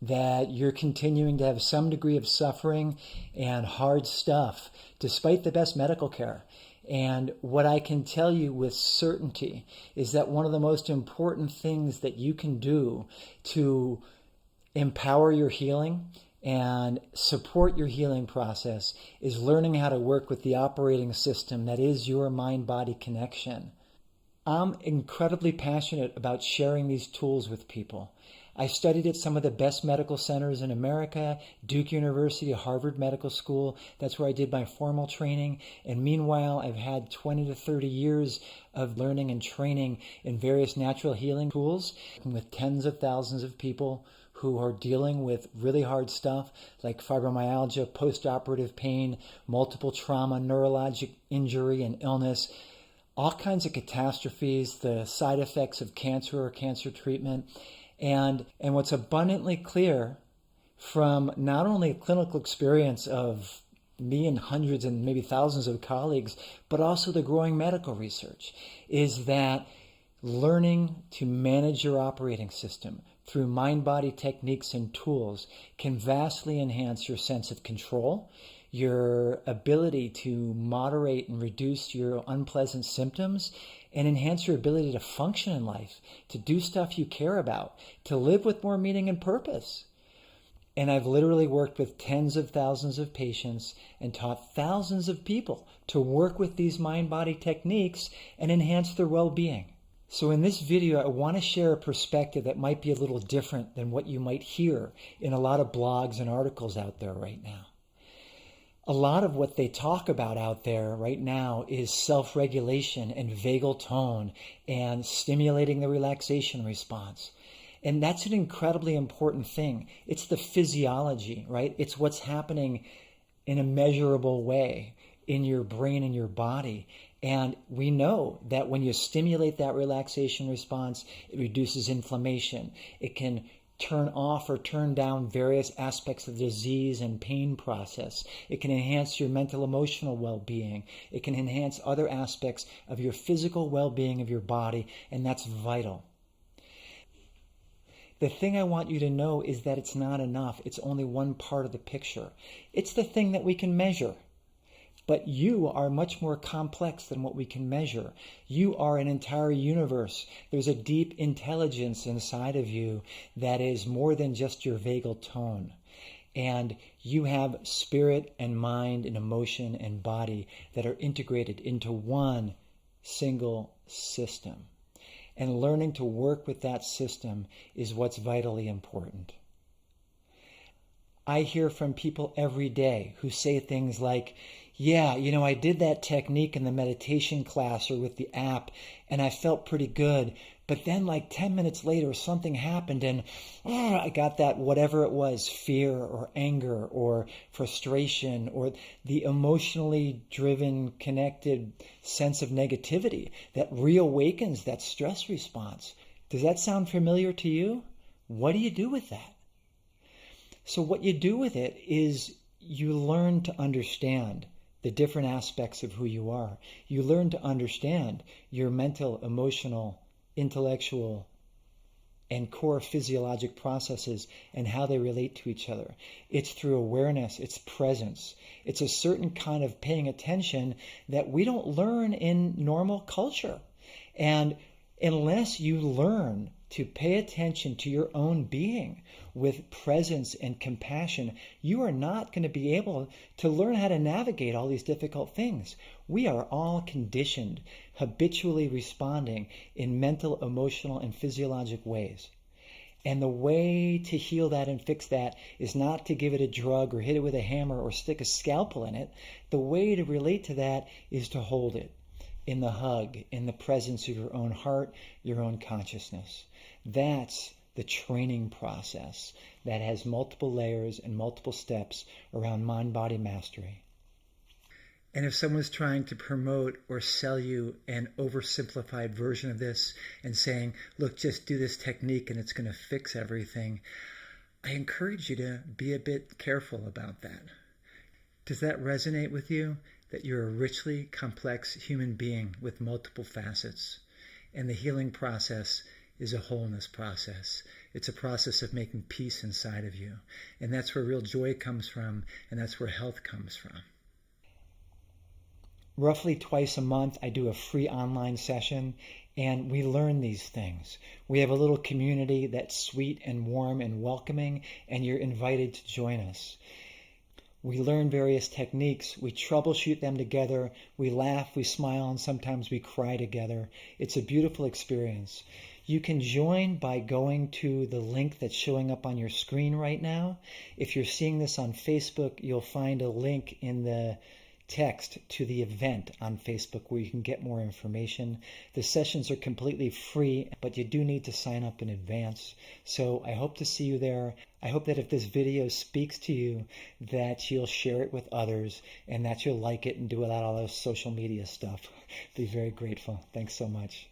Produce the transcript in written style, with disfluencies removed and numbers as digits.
that you're continuing to have some degree of suffering and hard stuff despite the best medical care. And what I can tell you with certainty is that one of the most important things that you can do to empower your healing and support your healing process is learning how to work with the operating system that is your mind-body connection. I'm incredibly passionate about sharing these tools with people. I studied at some of the best medical centers in America, Duke University, Harvard Medical School. That's where I did my formal training. And meanwhile, I've had 20 to 30 years of learning and training in various natural healing tools with tens of thousands of people who are dealing with really hard stuff like fibromyalgia, post-operative pain, multiple trauma, neurologic injury and illness, all kinds of catastrophes, the side effects of cancer or cancer treatment. And what's abundantly clear from not only a clinical experience of me and hundreds and maybe thousands of colleagues, but also the growing medical research, is that learning to manage your operating system through mind-body techniques and tools can vastly enhance your sense of control, your ability to moderate and reduce your unpleasant symptoms, and enhance your ability to function in life, to do stuff you care about, to live with more meaning and purpose. And I've literally worked with tens of thousands of patients and taught thousands of people to work with these mind-body techniques and enhance their well-being. So in this video, I want to share a perspective that might be a little different than what you might hear in a lot of blogs and articles out there right now. A lot of what they talk about out there right now is self-regulation and vagal tone and stimulating the relaxation response. And that's an incredibly important thing. It's the physiology, right? It's what's happening in a measurable way in your brain and your body. And we know that when you stimulate that relaxation response, it reduces inflammation. It can turn off or turn down various aspects of the disease and pain process. It can enhance your mental emotional well-being. It can enhance other aspects of your physical well-being of your body, and that's vital. The thing I want you to know is that it's not enough. It's only one part of the picture. It's the thing that we can measure. But you are much more complex than what we can measure. You are an entire universe. There's a deep intelligence inside of you that is more than just your vagal tone. And you have spirit and mind and emotion and body that are integrated into one single system. And learning to work with that system is what's vitally important. I hear from people every day who say things like, yeah, I did that technique in the meditation class or with the app and I felt pretty good. But then like 10 minutes later, something happened and I got that whatever it was, fear or anger or frustration or the emotionally driven, connected sense of negativity that reawakens that stress response. Does that sound familiar to you? What do you do with that? So what you do with it is you learn to understand the different aspects of who you are. You learn to understand your mental, emotional, intellectual, and core physiologic processes and how they relate to each other. It's through awareness, it's presence. It's a certain kind of paying attention that we don't learn in normal culture. And unless you learn to pay attention to your own being with presence and compassion, you are not going to be able to learn how to navigate all these difficult things. We are all conditioned, habitually responding in mental, emotional, and physiologic ways. And the way to heal that and fix that is not to give it a drug or hit it with a hammer or stick a scalpel in it. The way to relate to that is to hold it in the hug, in the presence of your own heart, your own consciousness. That's the training process that has multiple layers and multiple steps around mind-body mastery. And if someone's trying to promote or sell you an oversimplified version of this and saying, look, just do this technique and it's going to fix everything, I encourage you to be a bit careful about that. Does that resonate with you? That you're a richly complex human being with multiple facets, and the healing process is a wholeness process. It's a process of making peace inside of you. And that's where real joy comes from, and that's where health comes from. Roughly twice a month, I do a free online session, and we learn these things. We have a little community that's sweet and warm and welcoming, and you're invited to join us. We learn various techniques, we troubleshoot them together, we laugh, we smile, and sometimes we cry together. It's a beautiful experience. You can join by going to the link that's showing up on your screen right now. If you're seeing this on Facebook, you'll find a link in the text to the event on Facebook where you can get more information. The sessions are completely free, but you do need to sign up in advance. So I hope to see you there. I hope that if this video speaks to you, that you'll share it with others and that you'll like it and do a lot of all those social media stuff. Be very grateful. Thanks so much.